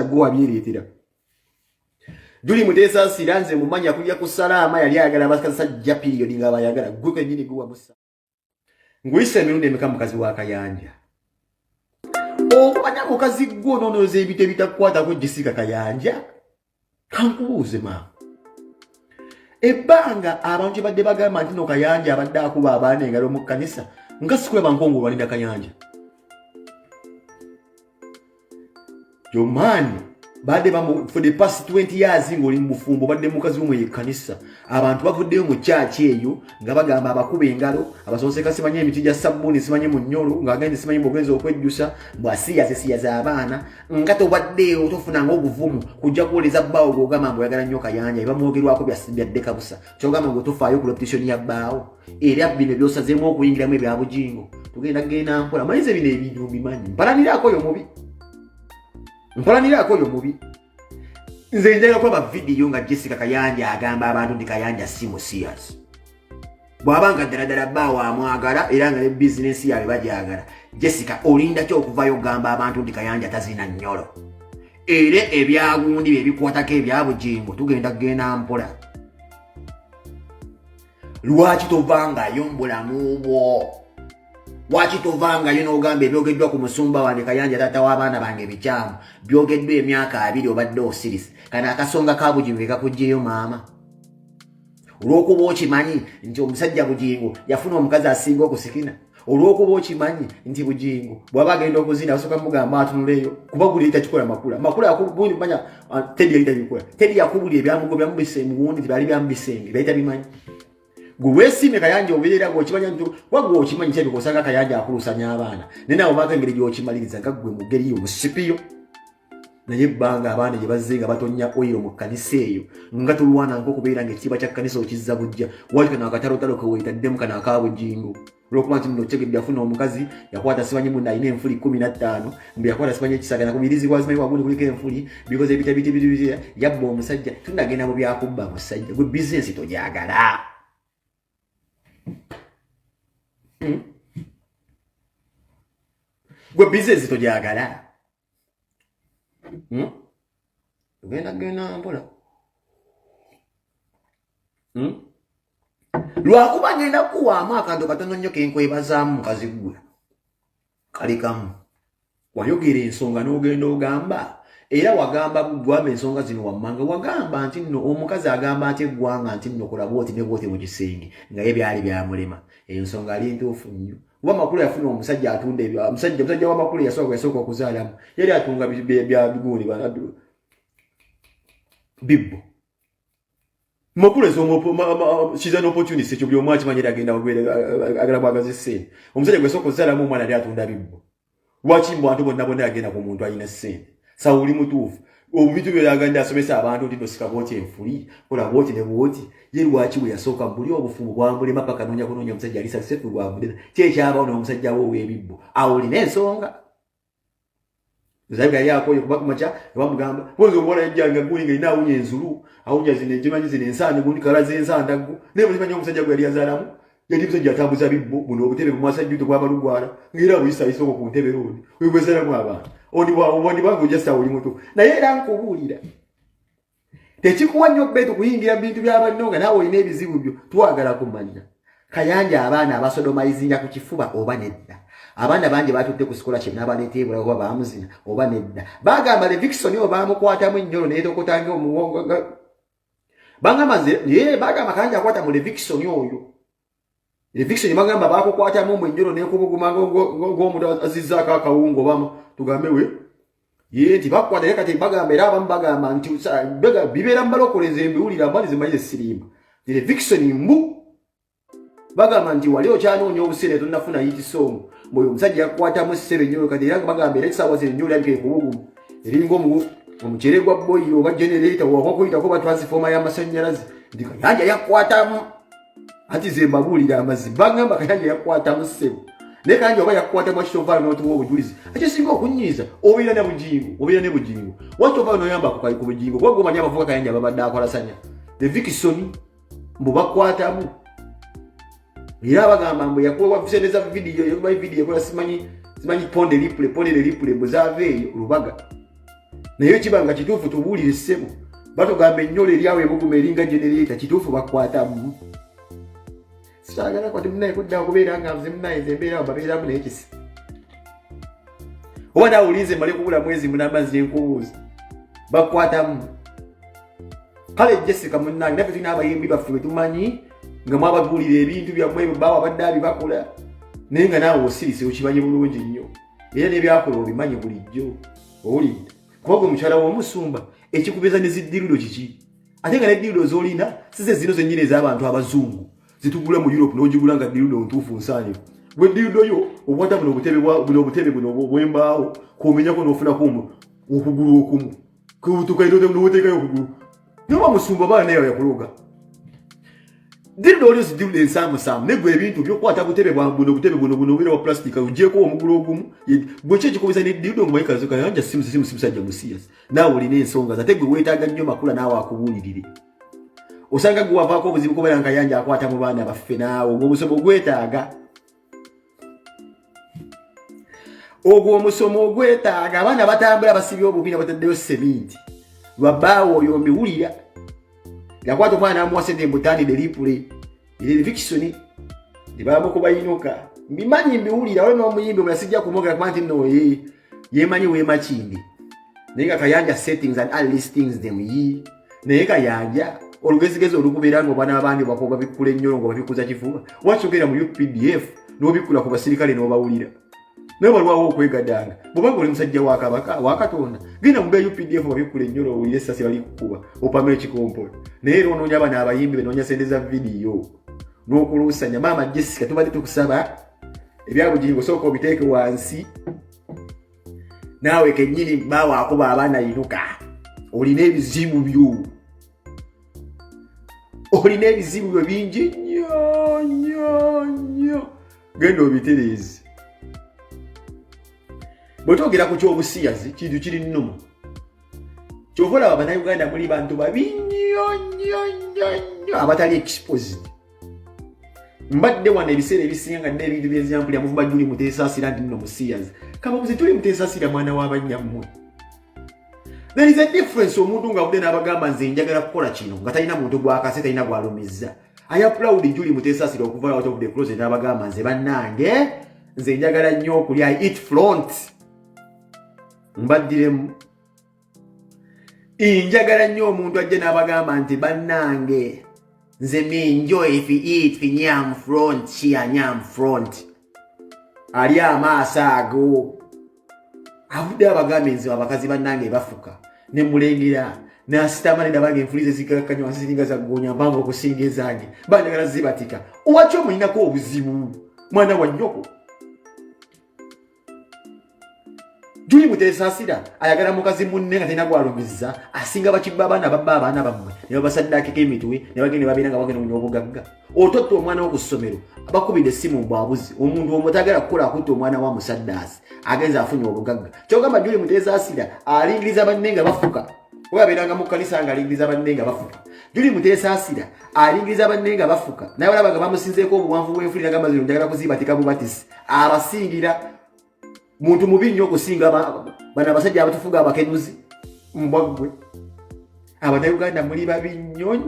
Go abiritira. Julie Mutesasira nze mumanya kujja kusalama yali ayagala basajja period nga bayagala gwe nyini gwa musa. Nguyise mirundi emeka mukazi wa Kayanja. Omanya mukazi gwo nonoze ebite bitakwata ko Jessica Kayanja. Kankubuuze ma. Ebanga abantu badde bagamba nti no Kayanja abadde akuba abaana engalo mu kanisa nga sikulaba nkongo balinda Kayanja. Yo man, bade for the past 20 years ngoli mufumbo bade mukazi wo mu kanisa abantu bavuddeyo mu church eyo nga bagamba abakuba engalo abasonseka simanye emitija sabuni simanye mu nyolo nga agende simanye mugwenzo okwejjusa bwasiya za abaana nga tobaddeyo tofuna ng'obuvumu kujja kuwoleza bbaawo gwogamba mbu oyagala nnyo Kayanja ebamwogerwako byaddeka busa kyogamba ngo tofaayo ku repetition ya bbaawo era bino byosazeemu okuyingiramu ebya bujingo tugenda mpola mayize bino ebintu bimanyi mpalanirako oyo mubi mpalanirako oyo mubi nze njagala kulaba video nga Jessica Kayanja agamba abantu ndi Kayanja si musiyas bwabanga ddala bbaawo amwagala era nga ne business yawe bajagala Jessica olinda kyo okuvayo gamba abantu ndi Kayanja tazina nnyolo era ebyagundi bye bikwatako ebyabujingo tugenda mpola lwaki tovanga yombulamu bwo Wachi tovanga yuno gambe byogeddwa ku musumba wange Kayanja tata w'abaana bange bikyamu byogeddwa emyaka 2 obadde osiris kana akasonga ka bujingo kakujjeyo maama olw'okuba okimanyi nti omusajja bujingo yafuna omukazi asinga okusikina olw'okuba okimanyi nti bujingo bw'aba agenda okuzina asooka mugamba atunuleyo kuba guli takikola makula akubundi manya tedi yali tabikola tedi yakubuli ebyamugo byamubise muwundi byali byamubisenge byali tabimanyi Gwesime Kayanja obeera gwochimanya ntu wagwo ochimanyi kyebyo kosanga Kayanja akulusanya abaana nena obaka ngeri gyochimaliriza ngagwe mugeri yo musipiyo naye banga abaana gye bazenga batonya oyo mu kanisa eyo nga tulwana ngo kubeera ng'ekiba kya kanisa okizza bujja wali kana akatarotalo ko wetaddemu kana akabujingo lwokuba nti nno chegedde afuna omukazi yakwata simanyi munna ayina enfuli 15 mbe yakwata simanyi ekisagana kubirizi kwazimanyi wagundi kuliko enfuli bikoze ebita yabba omusajja tunagenda mu byakubba musajja gwe business tojagala Gwe business tojagala. Genda mpola. Lwakuba ngenda kuwaamu akantu katono nnyo kenkwebazaamu mukazi gwe. Kalikamu. Wayogera ensonga n'ogenda ogamba. Era wagamba gwamba ensonga zino wammanga wagamba nti nno omukazi agamba ate gwanga nti nno kola bwoti ne bwoti mu kisenge nga ye byali byamulema ensonga ali ntuufu nnyo wa makulu yafuna omusajja atunda ebyo omusajja wa makulu yasooka okuzaalamu yali atunga bya biguuni banaddu bibbo makulu she's an opportunity ekyo buli omu akimanyira agenda agala bwagazi ssente omusajja gwe sooka okuzaalamu omwana ali atunda bibbo lwaki mbu bantu bonna agenda ku muntu alina ssente Sauli mutufu obitu byaganda asomesa abantu nti tosika boti enfuli kola boti ne boti ye lwaki we yasoka mbuli obufumu bwambule mapaka kunonya musajja alisa sefu bwambule kyekya ono omusajja wo webibbo awuli n'ensonga zabiga yako yokuba kumacha bamugamba bonzo mbona ejjanga gulinga ina awunye enzulu awunya zine jimanyi zine ensani gundi kalaze ensanda gu ne mulimanyi omusajja gwe yali azalamu yali musajja atambuza bibbo buno obutebe bumwasajja to kwaba lugwala ngira buyisa isoko ku ntebe rundi wegwezera mu abantu Oni bangu just awuli mutu na yera nkubulira tekikuwa nnyo betu kuyingira bintu by'abannonga nawe olina ebizibu byo twagala kumanya Kayanja abaana abasodomayizinga ku kifuba oba nedda abaana bangi batutte ku scholarship n'abaleetebula oba baamuzina oba nedda bagamba le Vixen oba bamukwatamu ennyolo neetokotange omuwongo bangamaze bagamba Kayanja akwata mu le Vixen oyo le Vixen bagamba bakukwatamu mu ennyolo neekubuguma ng'omuntu azizzaako akawungo bama tugambe we nti bakwata kati bagamba era abamu bagamba nti bibeera mbalokoleze mbiwulira mbali zimanyi sirimba le Vixen mbu bagamba nti wali okyanoonya obuseere tonnafuna yitisongo mwoyo omusajja yakwatamu ssebe nnyo kati era bagamba era ekisaawa zino nnyo lyabika ekubugumu eringa omukyere gwa boyi oba generator wakuyitako ba transformer y'amasannyalaze nti Kayanja yakwatamu ati ze mbabuulira amazima bagamba Kayanja yakwatamu ssebe ne Kayanja oba yakwatamu ekitovaalo n'otuwa obujulizi ekisinga okunyiiza obeera ne bujingo wati ovaalo n'oyamba ku bujingo kuba gomanya abavubuka Kayanja babadde akolasanya le Vixen mbu bakwatamu era bagamba mbu yakuwa kuseneza video yokuba video ekola simanyi ponde liple mbu zaaveeyo Lubaga naye kibanga kituufu tubuulire ssebo batugamba ennyolo eryawo ebuguma eringa generator kituufu bakwatamu sikyagala kwati munaye kudda okubeera nga nze munaye nze mbeerawo babeeramu naye kisi oba naawe olinze male kubula mwezi munamazzi enkubuuzi bakwatamu kale Jessica munnange naffe tulina abayimbi baffe bwe tumanyi nga mwabagulira ebintu byammwe bawa baddaali bakola naye nga naawe osirise okimanyi bulungi nnyo era n'ebyakola obimanyi bulijjo owulidde kuba omukyala w'omusumba ekikubeza ne ziddirudo kiki ate nga neddirudo z'olina size zino zennyini ez'abantu abazungu zitugula mu Europe n'ogigula nga ddirudo ntuufu nsaanyifu bwe ddirudo yo okwata buno obutebe buno bwembaawo kwomenyako n'ofunako okugulu okumu kubutukainoteekayo okugulu noba musumba baana naye yakuloga ddirudo olio ziddirudo ensaamusaamu negwe ebintu byokwata butebe butebe buno obeera wa plastica ojjeeko omugulu ogumu bweki ekikubisa neddirudo ngomaikazo Kayanja simusajja musiyasi naawe olina ensonga ate gwe weetaaga nnyo makula naawe akubuulirire osanga gwe wavaako obuzibu kubeera nga Kayanja akwata mu baana baffe naawe ng'omusomo ogwetaaga ogwo omusomo ogwetaaga abaana batambula basibye obubiina bataddeyo seminti lwabbaawo oyo mbiwulira yakwata omwana amuwasente embutandide lipule Erivikisoni ndibamukuba Yinoka mbimanyi mbiwulira waliwo n'omuyimbi omulala sijja kumwogera kuba nti nno yemanyi weemakindi naye nga Kayanja settings and all listings them naye Kayanja olugezigezi olukubeera ng'obwana abandi bakoba bikkula ennyolo nga babikuza kifuba wakyogera mu UPDF n'obikkula ku basirikale n'obawulira naye walwawo okwegadanga bwobanga oli musajja wa Kabaka wa Katonda genda mu UPDF babikkula ennyolo owulire essasi bali kukuba opama ekikompola naye era onoonya abana abayimbi benoonya sente za vidiyo n'okuluusanya maama Jessica tubadde tukusaba ebyabugingo sooka obiteeke wansi naawe kennyini baawa akuba abaana Yinoka olina ebizibu byo olina ebizibu byo bingi nnyo genda obitereezi bwe twogera ku kyobusiyazi kintu kiri nnumu kyova olaba bannayuganda muli bantu babi nnyo abatali exposed mbadde wano ebiseera ebisinga nga nina ebintu byenzampulira muvuba Julie Mutesasira nti nno musiyazi kababuzi tuli Mutesasira mwana w'abanyammwe. There is a difference omuntu nga budde n'abagamba nze njagala kukola kino nga talina muntu gwakase talina gwalumizza. I applaud Julie Mutesasira okuva out of the closet n'abagamba nze bannange nze njagala nnyo okulya I eat front mbaddiremu njagala nnyo omuntu ajje n'abagamba nti bannange nze me enjoy if you eat finyam front chia nyam front ali amaaso ago abudde abagambe nze abakazi bannange bafuka ne mulengera n'asitamane nabange enfulize zikakanywa ziringa za gonya mpango okusinga ezange banjagala zibatika owakyo mulinako obuzibu mwana wa nnyoko. Julie Mutesasira ayagala mukazi munne nga talina gwalumizza asinga bakibba abaana babba abaana bammwe ne babasaddakeko emitwe ne bagenda babeera nga bagenda munywa obugagga ototta omwana wo ku ssomero abakubidde essimu mbwabuzi omuntu omutagala kukola akutta omwana wa musaddaasi agenza afunye obugagga kyogamba Julie Mutesasira alingiriza banne nga bafuka oba abeeranga mu kkanisa nga alingiriza banne nga bafuka. Julie Mutesasira alingiriza banne nga bafuka naye balaba nga bamusinzeeko obuwanvu bw'enfulira gamba zino njagala kuzibatika bubatisi abasingira muntu mubi nnyo okusinga bana abasajja abatufuga abakenuzi mbwaggwe abannayuganda muli babi nnyo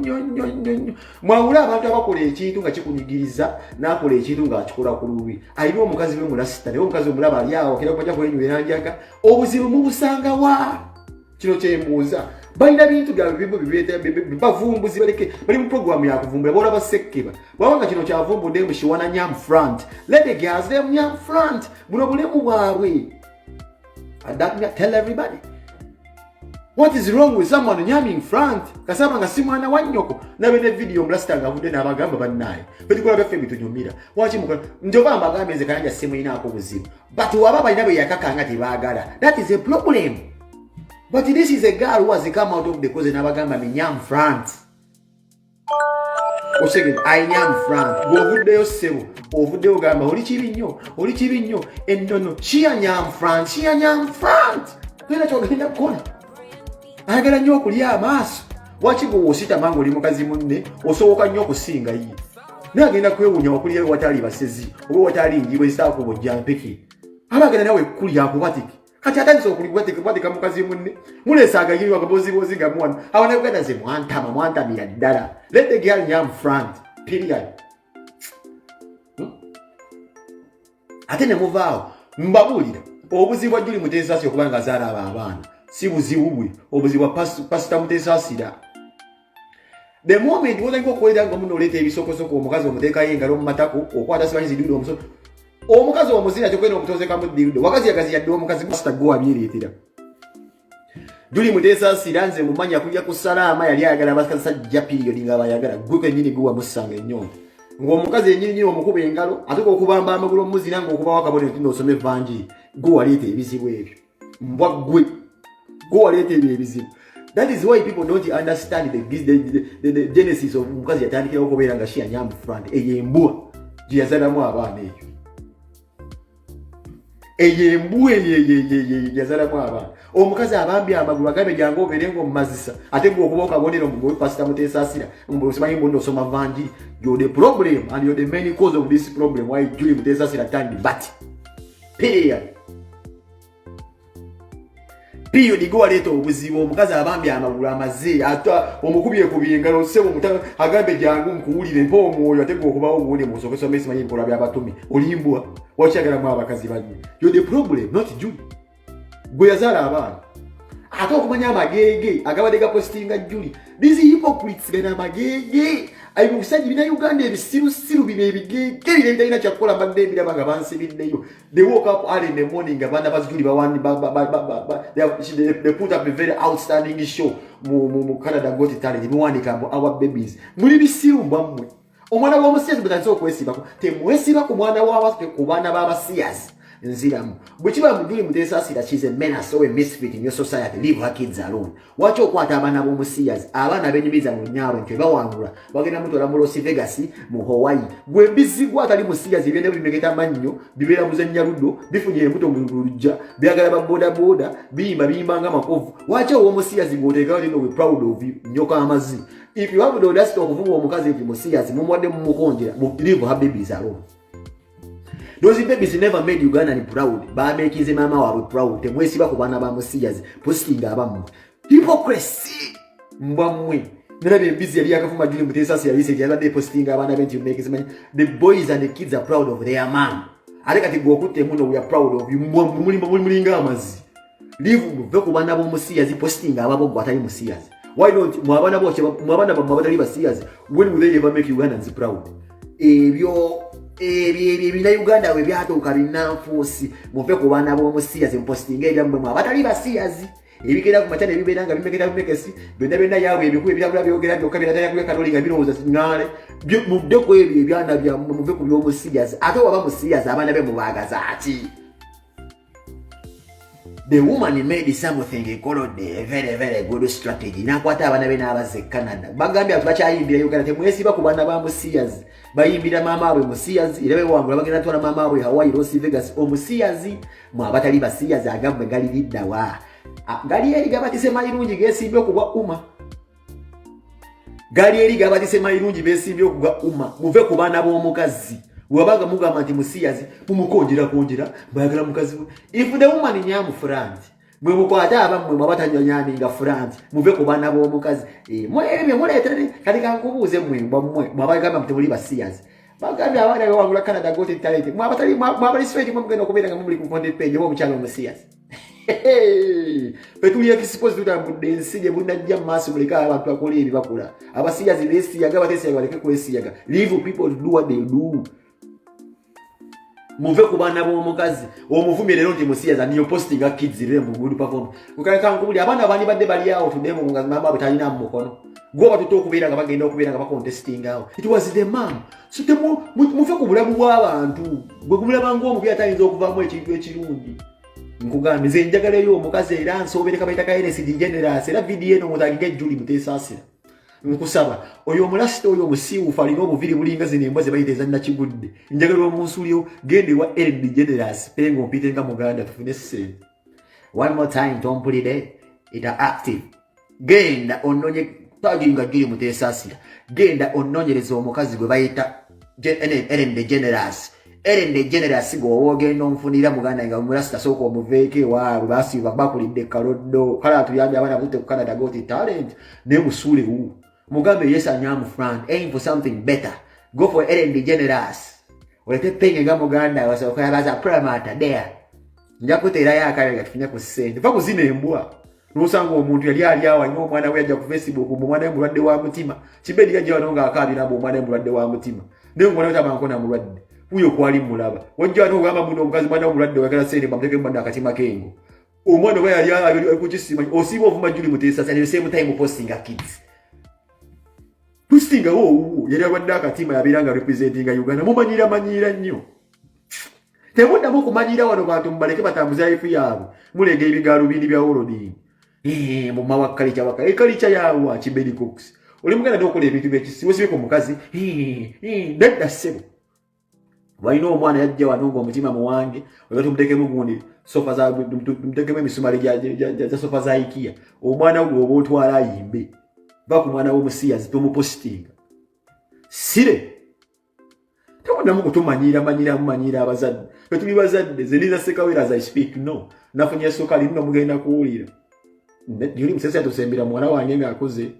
mwawula abantu abakola ekintu nga kikunyigiriza n'akola ekintu nga akikola ku lubi alina omukazi we mulasita naye omukazi omulaba ali awo kera kubajja kwenywera njaga obuzibu mubusanga wa kino kyembuuza balina bintu byabwe bavumbuzi baleke bali mu programu yakuvumbula bola basekkeba bwabanga kino kyavumbudde mu Shiwana Nyam front let the girls them Nyam front buno bulemu bwabwe. Tell everybody what is wrong with someone nyamming front kasaba nga si mwana wa nnyoko nabe ne video mlasita nga budde n'abagamba bannaye betikola baffe bitunyumira waki mukola njova mbagambe nze Kayanja simuyinaako buzibu but waba balina bwe yakakanga tebaagala that is a problem. But this is a girl who has come out of the closet n'abagamba me Nyam front. Oseged I Nyam front. Bw'ovuddeyo ssebo ovuddeyo gamba oli kibi nnyo ennono chia Nyam front. Twena kyogenda kukola ayagala nnyo okulya amaaso waki gwe wositama ng'oli mukazi munne osoboka nnyo okusinga ye naye agenda kwewuunya wakulirayo watali basezi oba watali njibwe zitaakubojja mpeke aba agenda nawe kulya akubatiki kati atandise okulikwateka mukazi munne mulesaaga yiri wakabozibozi nga mwana awana uganda ze mwantamira ddala let the girl nyam front period. Ate ne muvaawo mbabulira obuzibu bwa Julie Mutesasira okubanga azaala abaana si buzibu bwe obuzibu bwa Pastor Mutesasira. The moment wotandika okukolera nga munoleeta ebisokosoko omukazi omuteekayo engalo mu matako okwata simanyi zidudu omusoso omukazi omuzira tekwenda okutozekamu ddirudo wakazi yagazi yadde omukazi Pastor gwe wabyereetera. Julie Mutesasira nze mumanya kujja ku salaama yali ayagala abasajja period nga bayagala gwe kennyini gwe wamusanga ennyonta ng'omukazi ennyini omukuba engalo atuka okubamba amagulu omuzira ng'okubawo akabonero nti n'osoma evanjiri gwe waleeta ebizibu ebyo mbwa gwe waleeta ebyo ebizibu. That is why people don't understand the genesis of mukazi yatandikira okubeera nga she anyam front eyo embwa gye yazalamu abaana eyo embwa eyo yazalamu abaana. Omukazi abambye amagulu agambe jangu obeere ng'omumazisa ate gwe okuba okabonero mu Pastor Mutesasira simanyi mbundi osoma vanjiri. You're the problem and you're the main cause of this problem why Julie Mutesasira turned bat. Period go waleeta obuzibu omukazi abambye amagulu amaze ata omukubye engalo sebo mutaka agambe jangu nkuwulire mpa omwoyo ate gwe okubawo obuwone mu nsokesa mesi manyi nkola by'abatumi olimbwa wakyagalamu abakazi banne. You're the problem not Julie. Gwe yazaala abaana ate okumanya amagege agabadde gapostinga Julie. These hypocrites gana amagege ayibusajja bina Uganda ebisirusiru bino ebigege bino ebitalina kyakukola mbadde ebiraba nga bansibiddeyo. They woke up early in the morning abaana ba Julie they put up a very outstanding show mu Canada Got Talent biwandika mbu our babies muli bisiru mbamwe. Omwana w'omusiyasi butandise okwesibako temwesiba ku mwana ku baana b'abasiyasi nziramu bwe kiba Julie Mutesasira she's a menace or a misfit in your society. Leave her kids alone. Wacha okwata abaana b'omusiyasi abaana b'enyumiza mu nyaabwe nti bawangula bagenda mutwala mu Las Vegas mu Hawaii gwe bizigwa atali musiyasi byenda bimegeta mannyo bibeera muzannya luddo bifunye embuto mu lujja byagala ba boda biyimba nga makovu. Wacha omusiyasi ng'oteekawo nti we proud of you nyoka amazi. If you have the audacity okuvuga omukazi nti musiyasi mumwadde mumukonjera leave her babies alone. Those babies never made Uganda proud. Ba making mama wawe proud. Temwesiba ku baana ba musiyasi postinga abamu. Hypocrisy. Mbamwe. Nera be busy yali akafuma Julie Mutesasira yali sejja yali postinga abaana benti making money. The boys and the kids are proud of their mom. Ale kati gwo kutte muno we are proud of you. Mulinga amazi. Leave mve ku baana bo musiyasi postinga ababo gwatali musiyasi. Why don't mwabana batali basiyasi? When will they ever make Ugandans proud? Ebina Uganda we byatuuka binanfuusi muve ku baana b'omusiyasi mpostinga ebyamwe abatali basiyasi ebigenda ku matane ebibeera nga bimegeta bimekesi byonna yaabwe ebikuba ebyabula byogera byokka biratayagwe katoli nga birowooza siŋŋaale mudde ku ebyo ebyana byammwe muve ku by'omusiyasi ate waba musiyasi abaana be mubaagaza ati. The woman made something called a very, very good strategy. Nakwata abana be n'abaze Canada. Bagambye ati bakyayimbira Uganda temwesiba ku baana ba musiyasi. Bayimbira mama we musiyasi irabe wangula bagenda twala mama we Hawaii Las Vegas omusiyasi mwabatali basiyasi agambe gali liddawa. Gali eri gabatise mayirungi gesimbye okugwa uma. Gali eri gabatise mayirungi besimbye okugwa uma. Muve ku baana b'omukazi. Wabaga mugamba nti musiyasi mumukonjera bayagala mukazi we. If the woman nyamu front mwe mukwata abamwe mwabatanyanyaminga front muve ku baana b'omukazi mwebye muleetere kati kankubuuze mmwe mwabagamba nti muli basiyasi bagambye abaana bewangula Canada Got Talent mwabali straight mugenda okubeera nga muli ku front page omukyalo omusiyasi. Petuli ekisipozi tutambudde ensi gye bunajja mu maaso muleka abantu bakola ebibakula abasiyasi beesiyaga batesiyaga baleke kwesiyaga. Leave people do what they do. Muve ku baana b'omukazi omuvumi leero nti musiyasi and you're posting a kids rere mu good perform ukaleka nkubuli abaana bani badde bali awo tudemo nga mama batalina mu mukono gwo batuto okubeera nga bagenda okubeera nga bakontesting awo. It was the mom. So muve ku bulamu bw'abantu gwe kubulaba ng'omubi atayinza okuvaamu ekintu ekirungi. Nkugambye nze njagala eyo omukazi era nsobereka bayita ka NSD generous era vidiyo eno mutagige Julie Mutesasira. Nkusaba oyo omulasita oyo omusiiwufu alina obuviri bulinga zino embwa ze bayita ezanna kigudde njagala omunsulyo gende wa NSD generous pengo mpite nga muganda tufune ssente. One more time tompulire ita active genda ononye tajinga Julie Mutesasira genda ononyereza omukazi gwe bayita NSD generous Ellen DeGeneres go wogenda omfunira muganda nga mulasta soko omuveeke waabwe basi bakulidde kaloddo kala tuyambye abana butte ku Canada Got Talent ne musule hu mugambe yes anyamu friend aim for something better go for Ellen DeGeneres olete penge nga muganda wasokoya baza pramata there njakutera yakale gatufinya ku sente va kuzina embwa Lusanga omuntu yali ali awa ino omwana we yajja ku Facebook omwana we mulwadde wa mutima kibedi yajja wano nga akabira bo omwana we mulwadde wa mutima ne omwana we tabankona mulwadde huyo kwali mulaba wajja wano gamba muno omukazi mwana mulwadde wakala sente bamuteke mbanda akatima kengo omwana we yali ali ku kisima osiba ovuma Julie Mutesasira at the same time posting a kids posting yali alwadde akatima yabiranga representing Uganda mumanyira nnyo temuda mu kumanyira wano bantu mbaleke batambuza ifu yaabwe mulege ibigalu bindi bya Olodini mu mawakalicha wakali kalicha yawa Kibedi Cox oli muganda dokola ebintu byekisiwo sibeko mukazi dadda sebo waino omwana yajja wanongo omutima muwange oyo tumtekemu gundi sofa za tumtekemu emisumali ja sofa za IKEA omwana gwo obotwala ayimbe ba ku mwana w'omusiya zitomu posting sire tawona mu kutumanyira abazadde betuli bazadde zeliza sekawira as I speak no nafunya soka lino mugenda kuwulira Julie Mutesasira tusembera mwana wange nga akoze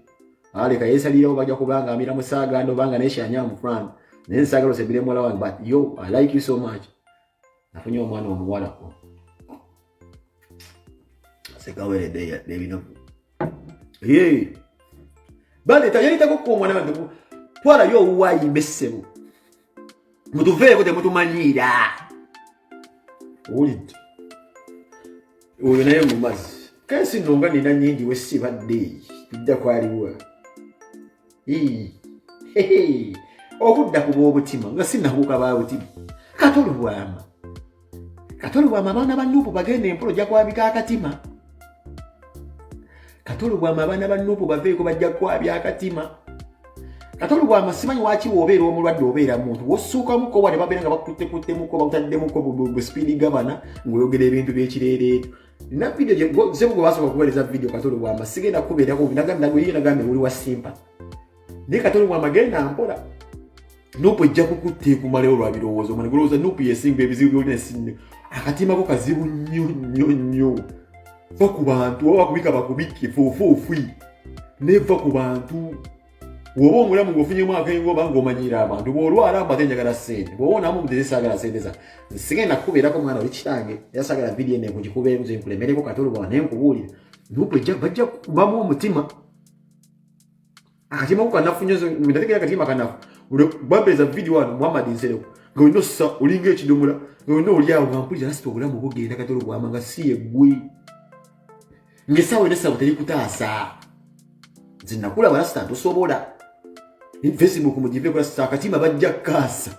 aleka yesalira obajja kubanga amira musaga ndo banga nesha nyamu friend nensaga losebire mwana wange but yo I like you so much nafunya omwana omuwala ko sekawere de baby no bale tayari tako mwana wange twala yo uwayi mbesebo mutuveko temutumanyira ulid uyo naye mumazi kasi nonga nina nyingi wesibadde tujja kwaliwa okudda ku bw'obutima nga sinnabuuka baabutima katolubwama abaana ba Nuupu bagenda empolo jja kwabika akatima katolubwama abaana ba Nuupu baveeko bajja kwabya akatima katolubwama simanyi waki wobeera omulwadde obeera muntu wosuukamuko wane babeera nga bakuttekuttemu bataddemu bu speed gavana ng'oyogera ebintu by'ekireereeto na video zebugo basobola kuweereza video katolubwama sigenda kubeerako nagambe uli wa simpa naye katolubwama genda mpola Nuupu ejja kukutte ekumalayo olwa birowoozo mwana golowooza Nuupu yesinga ebizibu byolina esinne akatima ko kazibu nnyo va ku bantu oba bakubika bakubike fuufuufui neva ku bantu woba omulamu ng'ofunyemu akengo oba ng'omanyira abantu bw'olwala mbate njagala ssente bw'owonamu muteze saagala ssente za sigenda kukubeerako mwana oli kitange yasaagala vidiyo ene nkugikubeemu nze nkulemereko katolubwama naye nkubuulira Nuupu bajja kubamu omutima akatima ko kanafu nnyo ndategera akatima kanafu babeeza vidiyo wano Muhammad Nsereko ng'olina ossa olinga ekidomola ng'olina oliawo nga mpulira lasita obulamu bugenda katolubwama nga si eggwe ng'essaawa n'essaawa terikutaasa nze nakulaba lasita ntosobola Facebook mugiveeko lasita akatima bajja kaasa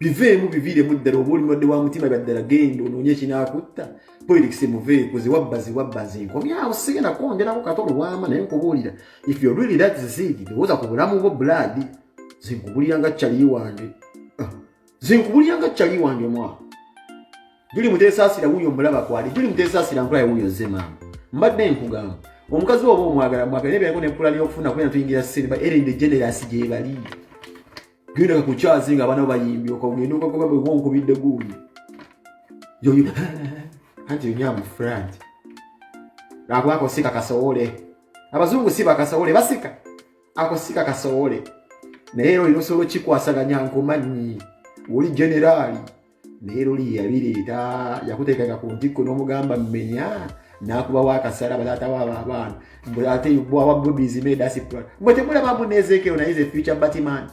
biveemu biviiremu ddala oba oli mulwadde wa mutima byaddala genda onoonye ekinaakutta politics muveeko ziwabba zinkomyawo sigenda kwongerako katolubwama naye nkubuulira if you really that sick ndowooza ku bulamu bwo blood zinkubulira nga kyali wange mwana Julie Mutesasira wuyo mulaba kwali Julie Mutesasira nkulaye wuyo ze maama mbadde nkugamba omukazi oba omwagala nebirako n'empula ly'okufuna kwena tuyingira ssente Ellen DeGeneres gye bali genda kakukyazi nga abaana bayimbi okagenda okagamba bwe nkubidde gundi yoyo anti onyamu friend ako sika kasowole abazungu si bakasowole basika ako sika kasowole naye olina osobola kikwasaganya nkumanyi oli generali naye oli yabireeta yakuteekeka ku ntikko n'omugamba mmenya n'akubawo akasala bataata waabo abaana ate bwawa bobbies made us proud mbwe temulaba muneezeekero naye ze future batman